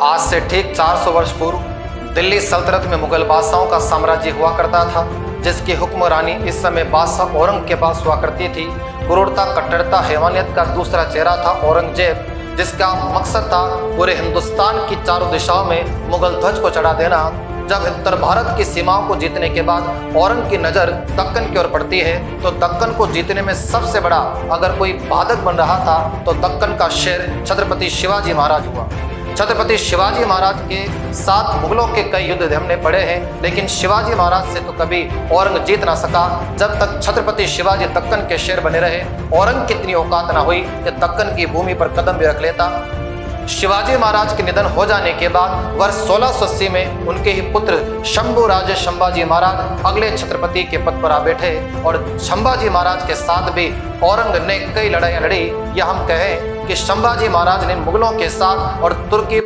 आज से ठीक 400 वर्ष पूर्व दिल्ली सल्तनत में मुगल बादशाहों का साम्राज्य हुआ करता था, जिसकी हुक्मरानी इस समय बादशाह औरंग के पास हुआ करती थी। क्रूरता, कट्टरता, हैवानियत का दूसरा चेहरा था औरंगजेब, जिसका मकसद था पूरे हिंदुस्तान की चारों दिशाओं में मुगल ध्वज को चढ़ा देना। जब उत्तर भारत की सीमाओं को जीतने के बाद औरंग की नज़र दक्कन की ओर पड़ती है, तो दक्कन को जीतने में सबसे बड़ा अगर कोई बाधक बन रहा था तो दक्कन का शेर छत्रपति शिवाजी महाराज हुआ। छत्रपति शिवाजी महाराज के साथ मुगलों के कई युद्ध हमने पढ़े हैं, लेकिन शिवाजी महाराज से तो कभी औरंग जीत ना सका। जब तक छत्रपति शिवाजी दक्कन के शेर बने रहे, औरंग की इतनी औकात ना हुई कि दक्कन की भूमि पर कदम भी रख लेता। शिवाजी महाराज के निधन हो जाने के बाद वर्ष 1680 में उनके ही पुत्र शंभुराजे संभाजी महाराज अगले छत्रपति के पद पर आ बैठे और संभाजी महाराज के साथ भी औरंग ने कई लड़ाइयां लड़ी। या हम कहें कि संभाजी महाराज ने मुगलों के साथ और तुर्की,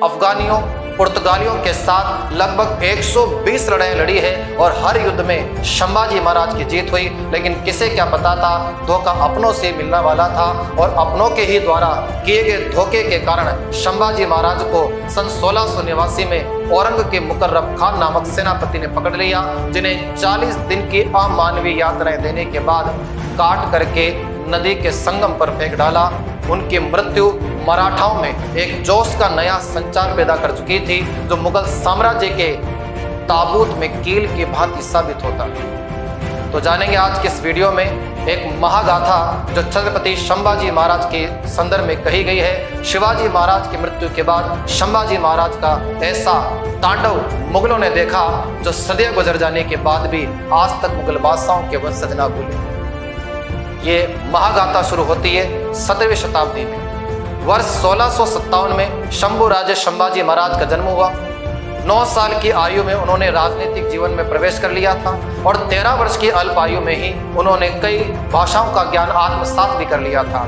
अफगानियों, पुर्तगालियों के साथ लगभग 120 लड़ाइयां लड़ी है और हर युद्ध में संभाजी महाराज की जीत हुई। लेकिन किसे क्या पता था, धोखा अपनों से मिलने वाला था और अपनों के ही द्वारा किए गए धोखे के कारण संभाजी महाराज को सन 1689 में औरंग के मुकर्रब खान नामक सेनापति ने पकड़ लिया, जिन्हें 40 दिन की अमानवीय यात्राएं देने के बाद काट करके नदी के संगम पर फेंक डाला। उनकी मृत्यु मराठाओं में एक जोश का नया संचार पैदा कर चुकी थी, जो मुगल साम्राज्य के ताबूत में कील की भांति साबित होता। तो जानेंगे आज के इस वीडियो में एक महागाथा जो छत्रपति संभाजी महाराज के संदर्भ में कही गई है। शिवाजी महाराज की मृत्यु के बाद संभाजी महाराज का ऐसा तांडव मुगलों ने देखा जो सदियां गुजर जाने के बाद भी आज तक मुगल बादशाहों के वंशज ना भूले। ये महागाथा शुरू होती है 17वीं शताब्दी में। वर्ष 1657 में शंभुराजे संभाजी महाराज का जन्म हुआ। 9 साल की आयु में उन्होंने राजनीतिक जीवन में प्रवेश कर लिया था और 13 वर्ष की अल्प आयु में ही उन्होंने कई भाषाओं का ज्ञान आत्मसात भी कर लिया था।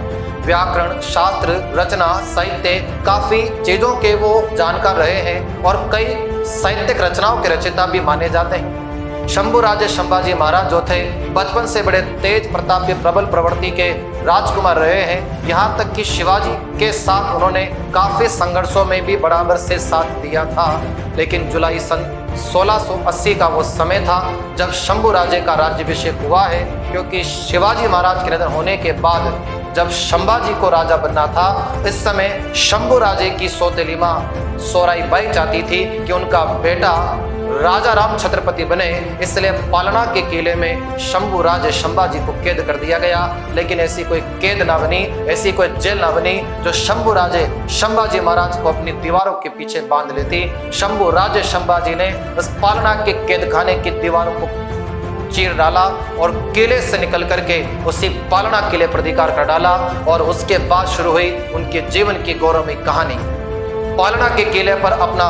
व्याकरण, शास्त्र, रचना, साहित्य, काफी चीजों के वो जानकार रहे हैं और कई साहित्यिक रचनाओं के रचयिता भी माने जाते हैं। शंभुराजे संभाजी महाराज जो थे, बचपन से बड़े तेज प्रतापी प्रबल प्रवृत्ति के राजकुमार रहे हैं। यहाँ तक कि शिवाजी के साथ उन्होंने काफी संघर्षों में भी बराबर से साथ दिया था। लेकिन जुलाई सन 1680 का वो समय था जब शंभुराजे का राज्याभिषेक हुआ है, क्योंकि शिवाजी महाराज के निधन होने के बाद जब संभाजी को राजा बनना था, इस समय शंभुराजे की सौतेली मां सोराई बाई चाहती थी कि उनका बेटा राजा राम छत्रपति बने, इसलिए पालना के किले में शंभुराजे संभाजी को कैद कर दिया गया। लेकिन ऐसी कोई कैद ना बनी, ऐसी कोई जेल ना बनी जो शंभुराजे संभाजी महाराज को अपनी दीवारों के पीछे बांध लेती। शंभुराजे संभाजी ने उस पालना के कैद खाने की दीवारों को चीर डाला और किले से निकल करके उसी पालना किले पर अधिकार कर डाला और उसके बाद शुरू हुई उनके जीवन की गौरवमयी कहानी। पालना के किले पर अपना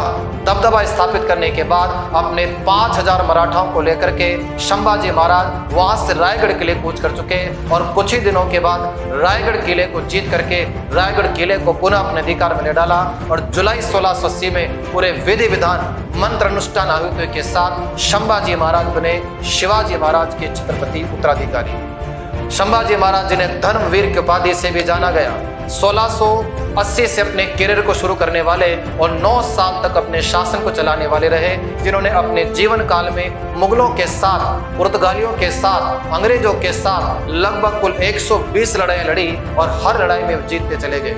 दबदबा स्थापित करने के बाद अपने 5000 मराठाओं को लेकर के संभाजी महाराज वहां से रायगढ़ किले कूच कर चुके और कुछ ही दिनों के बाद रायगढ़ किले को जीत करके रायगढ़ किले को पुनः अपने अधिकार में ले डाला और जुलाई 1680 में पूरे विधि विधान मंत्र अनुष्ठान आहुति के साथ संभाजी महाराज बने शिवाजी महाराज के छत्रपति उत्तराधिकारी। संभाजी महाराज जिन्हें धर्मवीर की उपाधि से भी जाना गया, 1680 से अपने करियर को शुरू करने वाले और 9 साल तक अपने शासन को चलाने वाले रहे, जिन्होंने अपने जीवन काल में मुगलों के साथ, पुर्तगालियों के साथ, अंग्रेजों के साथ लगभग कुल 120 लड़ाइयां लड़ी और हर लड़ाई में जीतते चले गए।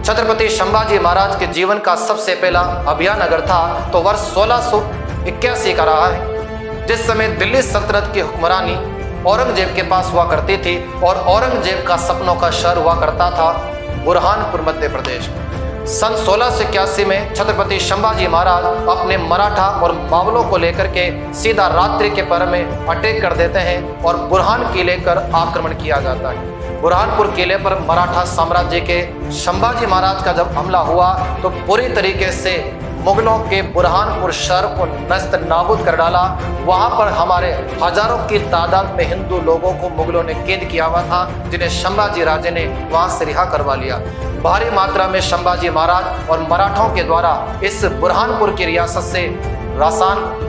छत्रपति संभाजी महाराज के जीवन का सबसे पहला अभियान अगर था तो वर्ष 1681 का रहा है, जिस समय दिल्ली सल्तनत की हुक्मरानी औरंगजेब के पास हुआ करती थी और औरंगजेब का सपनों का शहर हुआ करता था बुरहानपुर, मध्य प्रदेश। सन 1681 में छत्रपति संभाजी महाराज अपने मराठा और मावलों को लेकर के सीधा रात्रि के पहर में अटैक कर देते हैं और बुरहान किले पर आक्रमण किया जाता है। बुरहानपुर किले पर मराठा साम्राज्य के संभाजी महाराज का जब हमला हुआ तो पूरी तरीके से मुगलों के बुरहानपुर शहर को नस्त नाबूद कर डाला। वहां पर हमारे हजारों की तादाद में हिंदू लोगों को मुगलों ने कैद किया हुआ था, जिन्हें संभाजी राजे ने वहां से रिहा करवा लिया। भारी मात्रा में संभाजी महाराज और मराठों के द्वारा इस बुरहानपुर की रियासत से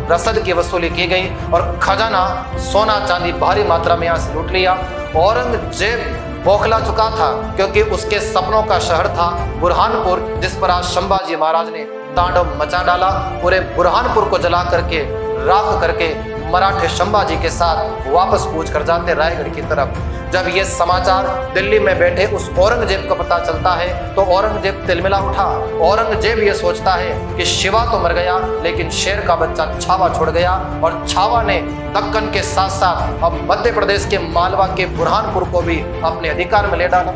रसद की वसूली की गई और खजाना, सोना चांदी भारी मात्रा में यहाँ से लूट लिया। औरंगजेब बौखला चुका था, क्योंकि उसके सपनों का शहर था बुरहानपुर, जिस पर आज संभाजी महाराज ने तांडव मचा डाला। पूरे बुरहानपुर को जला करके राख करके मराठे संभाजी के साथ वापस कूच कर जाते रायगढ़ की तरफ। जब ये समाचार दिल्ली में बैठे उस औरंगजेब को पता चलता है तो औरंगजेब तिलमिला उठा। औरंगजेब ये सोचता है कि शिवा तो मर गया, लेकिन शेर का बच्चा छावा छोड़ गया, और छावा ने दक्कन के साथ साथ अब मध्य प्रदेश के मालवा के बुरहानपुर को भी अपने अधिकार में ले डाला।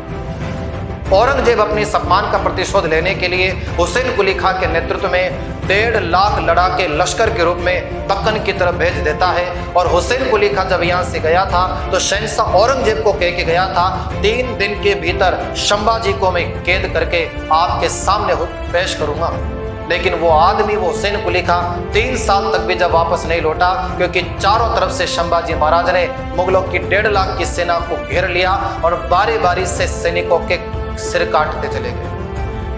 औरंगजेब अपनी सम्मान का प्रतिशोध लेने के लिए हुसैन कुली खां के नेतृत्व में 1.5 लाख लड़ाके लश्कर के रूप में दक्कन की तरफ भेज देता है। और हुसैन कुली खां जब यहाँ से गया था तो शहंशाह औरंगजेब को कह के गया था, 3 दिन के भीतर संभाजी को मैं कैद करके आपके सामने पेश करूंगा। लेकिन वो आदमी, वो हुसैन कुली खां 3 साल तक भी जब वापस नहीं लौटा, क्योंकि चारों तरफ से संभाजी महाराज ने मुगलों की 1.5 लाख की सेना को घेर लिया और बारी बारी से सैनिकों के सिर काटते चले गए।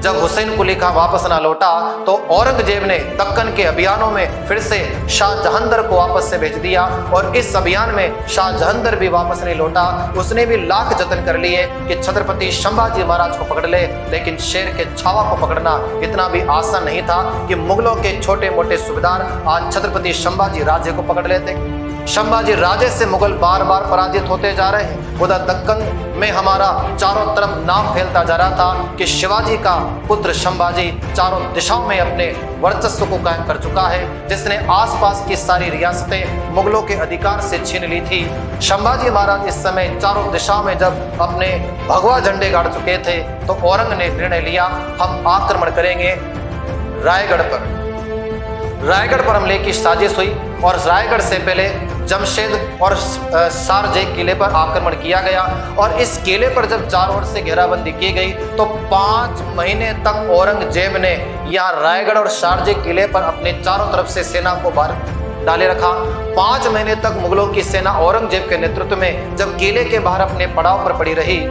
जब हुसैन कुली खां वापस ना लौटा तो औरंगजेब ने दक्कन के अभियानों में फिर से शाह जहांदर को वापस से भेज दिया, और इस अभियान में शाह जहांदर भी वापस नहीं लौटा। उसने भी लाख जतन कर लिए कि छत्रपति संभाजी महाराज को पकड़ ले, लेकिन शेर के छावा को पकड़ना इतना भी आसान नहीं था कि मुगलों के छोटे मोटे सूबेदार आज छत्रपति संभाजी राजे को पकड़ लेते। संभाजी राजे से मुगल बार बार पराजित होते जा रहे हैं। उधर दक्कन में हमारा चारों तरफ नाम फैलता जा रहा था कि शिवाजी का पुत्र संभाजी चारों दिशाओं में अपने वर्चस्व को कायम कर चुका है, जिसने आसपास की सारी रियासतें मुगलों के अधिकार से छीन ली थी। संभाजी महाराज इस समय चारों दिशाओं में जब अपने भगवा झंडे गाड़ चुके थे तो औरंग ने निर्णय लिया, हम आक्रमण करेंगे रायगढ़ पर। रायगढ़ पर हमले की साजिश हुई और रायगढ़ से पहले जमशेद और शारजे किले पर आक्रमण किया गया। और इस किले पर जब चारों ओर से घेराबंदी की गई तो 5 महीने तक औरंगजेब ने यहाँ रायगढ़ और शारजे किले पर अपने चारों तरफ से सेना को बाहर डाले रखा। 5 महीने तक मुगलों की सेना औरंगजेब के नेतृत्व में जब किले के बाहर अपने पड़ाव पर पड़ी रही,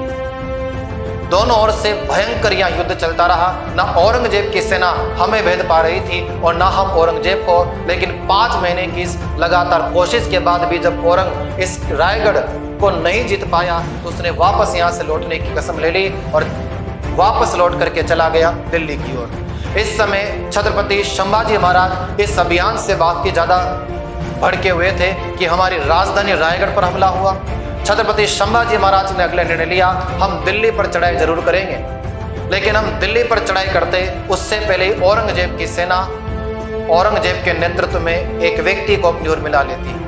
दोनों ओर से भयंकर यहाँ युद्ध चलता रहा। ना औरंगजेब की सेना हमें भेद पा रही थी और ना हम औरंगजेब को। लेकिन 5 महीने की इस लगातार कोशिश के बाद भी जब औरंग इस रायगढ़ को नहीं जीत पाया तो उसने वापस यहाँ से लौटने की कसम ले ली और वापस लौट करके चला गया दिल्ली की ओर। इस समय छत्रपति संभाजी महाराज इस अभियान से बहुत ही ज्यादा भड़के हुए थे कि हमारी राजधानी रायगढ़ पर हमला हुआ। छत्रपति संभाजी महाराज ने अगले निर्णय लिया, हम दिल्ली पर चढ़ाई जरूर करेंगे, लेकिन हम दिल्ली पर चढ़ाई करते उससे पहले औरंगजेब की सेना औरंगजेब के नेतृत्व में एक व्यक्ति को अपनी ओर मिला लेती।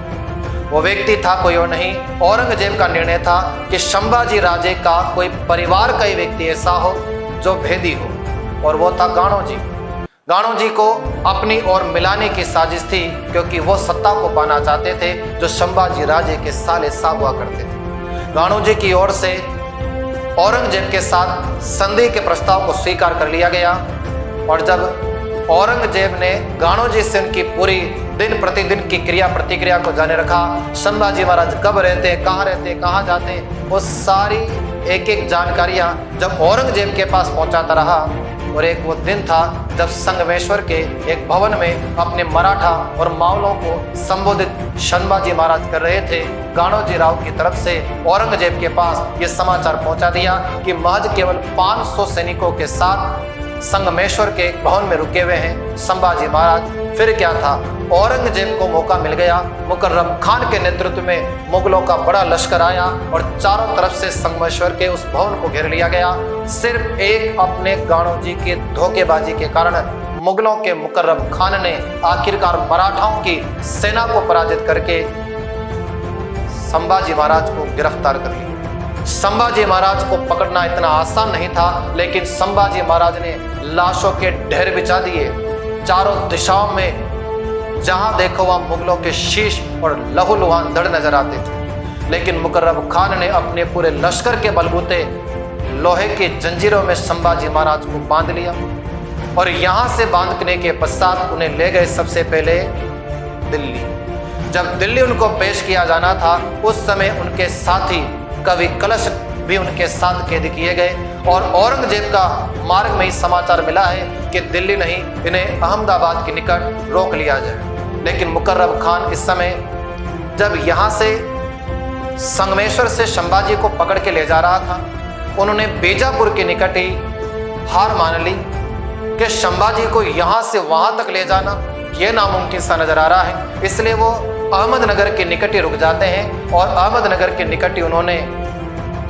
वो व्यक्ति था कोई और नहीं, औरंगजेब का निर्णय था कि संभाजी राजे का कोई परिवार का ही व्यक्ति ऐसा हो जो भेदी हो, और वो था गाणो जी। गाणो जी को अपनी ओर मिलाने की साजिश थी, क्योंकि वो सत्ता को पाना चाहते थे जो संभाजी राजे के साले साहब हुआ करते थे। गाणो जी की ओर से औरंगजेब के साथ संधि के प्रस्ताव को स्वीकार कर लिया गया। और जब औरंगजेब ने गाणो जी से उनकी पूरी दिन प्रतिदिन की क्रिया प्रतिक्रिया को जाने रखा, संभाजी महाराज कब रहते, कहाँ जाते, वो सारी एक एक जानकारियां जब औरंगजेब के पास पहुंचाता रहा। और एक वो दिन था जब संगमेश्वर के एक भवन में अपने मराठा और मावलों को संबोधित संभाजी महाराज कर रहे थे। गाणोजी राव की तरफ से औरंगजेब के पास ये समाचार पहुंचा दिया कि महज केवल 500 सैनिकों के साथ संगमेश्वर के भवन में रुके हुए हैं संभाजी महाराज। फिर क्या था, औरंगजेब को मौका मिल गया। मुकर्रम खान के नेतृत्व में मुगलों का बड़ा लश्कर आया और चारों तरफ से संगमेश्वर के उस भवन को घेर लिया गया। सिर्फ एक अपने गाणो जी के धोखेबाजी के कारण मुगलों के मुकर्रम खान ने आखिरकार मराठाओं की सेना को पराजित करके संभाजी महाराज को गिरफ्तार कर लिया। संभाजी महाराज को पकड़ना इतना आसान नहीं था, लेकिन संभाजी महाराज ने लाशों के ढेर बिछा दिए। चारों दिशाओं में जहां देखो वहां मुगलों के शीश और लहूलुहान धड़ नजर आते थे। लेकिन मुकर्रम खान ने अपने पूरे लश्कर के बलबूते लोहे की जंजीरों में संभाजी महाराज को बांध लिया और यहां से बांधने के पश्चात उन्हें ले गए सबसे पहले दिल्ली। जब दिल्ली उनको पेश किया जाना था उस समय उनके साथी कवि कलश भी उनके साथ कैद किए गए और औरंगजेब का मार्ग में ही समाचार मिला है कि दिल्ली नहीं, इन्हें अहमदाबाद के निकट रोक लिया जाए। लेकिन मुकर्रम खान इस समय जब यहाँ से संगमेश्वर से संभाजी को पकड़ के ले जा रहा था। उन्होंने बीजापुर के निकट ही हार मान ली कि संभाजी को यहाँ से वहाँ तक ले जाना यह नामुमकिन सा नजर आ रहा है। इसलिए वो अहमदनगर के निकट ही रुक जाते हैं और अहमदनगर के निकट ही उन्होंने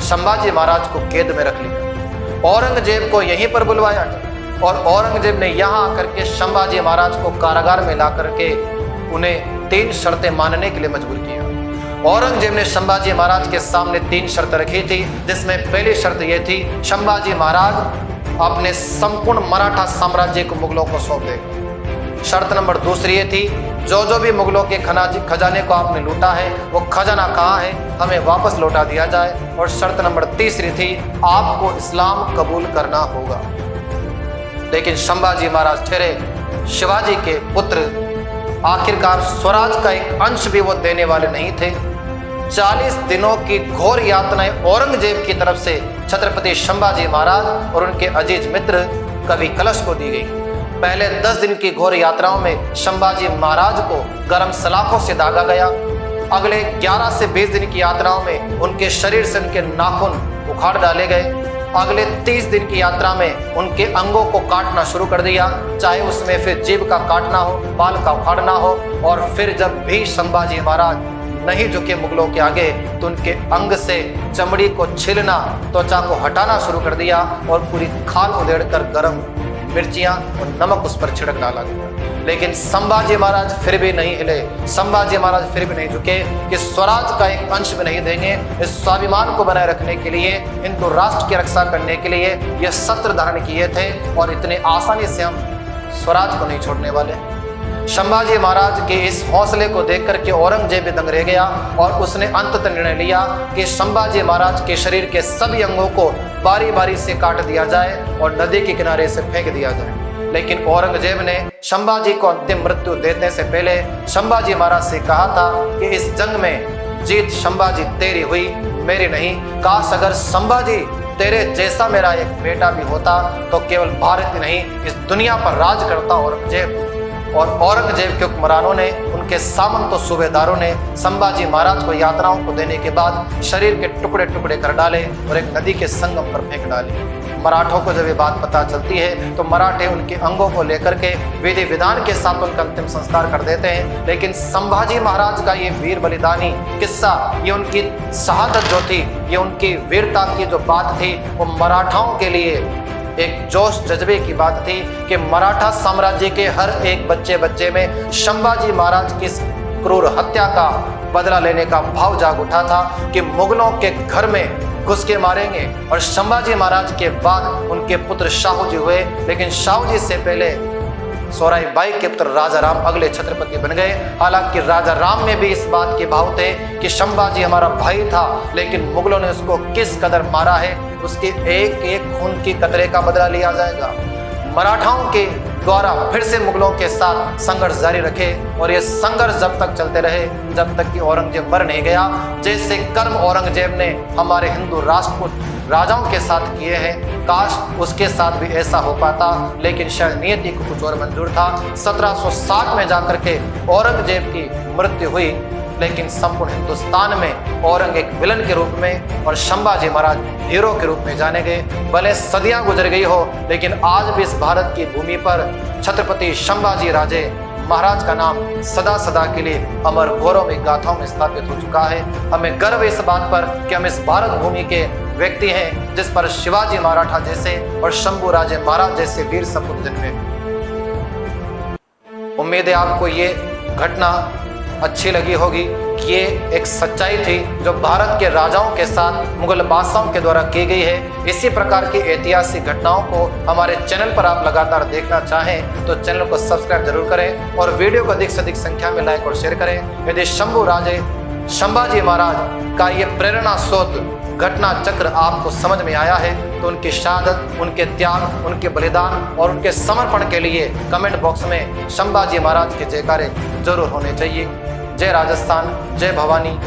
संभाजी महाराज को कैद में रख लिया। औरंगजेब को यहीं पर बुलवाया और औरंगजेब ने यहाँ आकर के संभाजी महाराज को कारागार में ला करके उन्हें 3 शर्तें मानने के लिए मजबूर किया। औरंगजेब ने संभाजी महाराज के सामने 3 शर्तें रखी थी, जिसमें पहली शर्त यह थी संभाजी महाराज अपने संपूर्ण मराठा साम्राज्य को मुगलों को सौंप देगा। शर्त नंबर 2 ये थी, जो भी मुगलों के खजाने को आपने लूटा है वो खजाना कहाँ है, हमें वापस लौटा दिया जाए। और शर्त नंबर 3 थी, आपको इस्लाम कबूल करना होगा। लेकिन संभाजी महाराज ठहरे शिवाजी के पुत्र, आखिरकार स्वराज का एक अंश भी वो देने वाले नहीं थे। 40 दिनों की घोर यातनाएं औरंगजेब की तरफ से छत्रपति संभाजी महाराज और उनके अजीज मित्र कवि कलश को दी गई। पहले 10 दिन की घोर यात्राओं में संभाजी महाराज को गर्म सलाखों से दागा गया। अगले 11 से 20 दिन की यात्राओं में उनके शरीर से उनके नाखून उखाड़ डाले गए। अगले 30 दिन की यात्रा में उनके अंगों को काटना शुरू कर दिया, चाहे उसमें फिर जीभ का काटना हो, बाल का उखाड़ना हो। और फिर जब भी संभाजी महाराज नहीं झुके मुगलों के आगे तो उनके अंग से चमड़ी को छीलना, त्वचा को हटाना शुरू कर दिया और पूरी खाल उधेड़कर गर्म मिर्चियां और नमक उस पर छिड़क डाला गया। लेकिन संभाजी महाराज फिर भी नहीं हिले, संभाजी महाराज फिर भी नहीं झुके कि स्वराज का एक अंश भी नहीं देंगे। इस स्वाभिमान को बनाए रखने के लिए, हिंदू राष्ट्र की रक्षा करने के लिए यह सत्र धारण किए थे और इतने आसानी से हम स्वराज को नहीं छोड़ने वाले। संभाजी महाराज के इस हौसले को देख करके औरंगजेब भी दंग रह गया और उसने अंततः निर्णय लिया कि संभाजी महाराज के शरीर के सभी अंगों को बारी बारी से काट दिया जाए और नदी के किनारे से फेंक दिया जाए। लेकिन औरंगजेब ने संभाजी को अंतिम मृत्यु देने से पहले संभाजी महाराज से कहा था कि इस जंग में जीत संभाजी तेरी हुई, मेरी नहीं। काश अगर संभाजी तेरे जैसा मेरा एक बेटा भी होता तो केवल भारत ही नहीं इस दुनिया पर राज करता औरंगजेब। और औरंगजेब के हुक्मरानों ने, उनके सामंत और सूबेदारों ने संभाजी महाराज को यातनाओं को देने के बाद शरीर के टुकड़े टुकड़े कर डाले और एक नदी के संगम पर फेंक डाले। मराठों को जब ये बात पता चलती है तो मराठे उनके अंगों को लेकर के विधि विधान के साथ उनका अंतिम संस्कार कर देते हैं। लेकिन संभाजी महाराज का ये वीर बलिदानी किस्सा, ये उनकी शहादत जो थी, ये उनकी वीरता की जो बात थी, वो मराठाओं के लिए एक जोश जज्बे की बात थी कि मराठा साम्राज्य के हर एक बच्चे में संभाजी महाराज की क्रूर हत्या का बदला लेने का भाव जाग उठा था कि मुगलों के घर में घुस के मारेंगे। और संभाजी महाराज के बाद उनके पुत्र शाहू जी हुए, लेकिन शाहू जी से पहले सोराई बाई के पुत्र राजा राम अगले छत्रपति बन गए। हालांकि राजा राम में भी इस बात के भाव थे कि संभाजी हमारा भाई था, लेकिन मुगलों ने उसको किस कदर मारा है, उसके एक एक खून की कतरे का बदला लिया जाएगा। मराठाओं के द्वारा फिर से मुगलों के साथ संघर्ष जारी रखे और ये संघर्ष जब तक चलते रहे जब तक कि औरंगजेब मर नहीं गया। जैसे कर्म औरंगजेब ने हमारे हिंदू राष्ट्रकूट राजाओं के साथ किए हैं, काश उसके साथ भी ऐसा हो पाता, लेकिन शायद नियति को कुछ और मंजूर था। 1760 में जाकर के औरंगजेब की मृत्यु हुई, लेकिन संपूर्ण हिंदुस्तान में औरंग एक विलन के रूप में और संभाजी महाराज हीरो के रूप में जाने गए। भले सदियां गुजर गई हो, लेकिन आज भी इस भारत की भूमि पर छत्रपति संभाजी राजे महाराज का नाम सदा सदा के लिए अमर गौरव में गाथाओं में स्थापित हो चुका है। हमें गर्व है इस बात पर कि हम इस भारत भूमि के व्यक्ति हैं जिस पर शिवाजी मराठा जैसे और शंभू राजे महाराज जैसे वीर सपूत जन्मे। उम्मीद है आपको ये घटना अच्छी लगी होगी कि ये एक सच्चाई थी जो भारत के राजाओं के साथ मुगल बादशाहों के द्वारा की गई है। इसी प्रकार की ऐतिहासिक घटनाओं को हमारे चैनल पर आप लगातार देखना चाहें तो चैनल को सब्सक्राइब जरूर करें और वीडियो को अधिक से अधिक संख्या में लाइक और शेयर करें। यदि शंभू राजे संभाजी महाराज का ये प्रेरणा स्रोत घटना चक्र आपको समझ में आया है तो उनकी शहादत, उनके त्याग, उनके बलिदान और उनके समर्पण के लिए कमेंट बॉक्स में संभाजी महाराज के जयकारे जरूर होने चाहिए। जय राजस्थान, जय भवानी।